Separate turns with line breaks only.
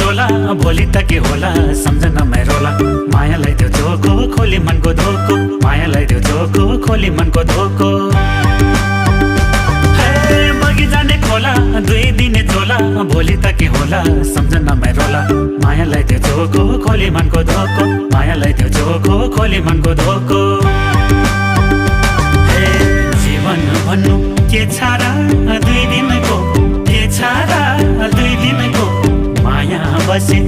चोला भोलि त के होला सम्झना रोला। मायालाई त्यो झोको खोली मनको धोको, मायालाई त्यो झोको खोली मनको धोको। बगी जाने खोला दुई दिने चोला भोलि त के होला सम्झना रोला। मायालाई त्यो झोको खोली मनको धोको, मायालाई त्यो झोको खोली मनको धोको। जीवन भन्नु के छारा दुई दिनको, के छारा दुई दिनको माया बसे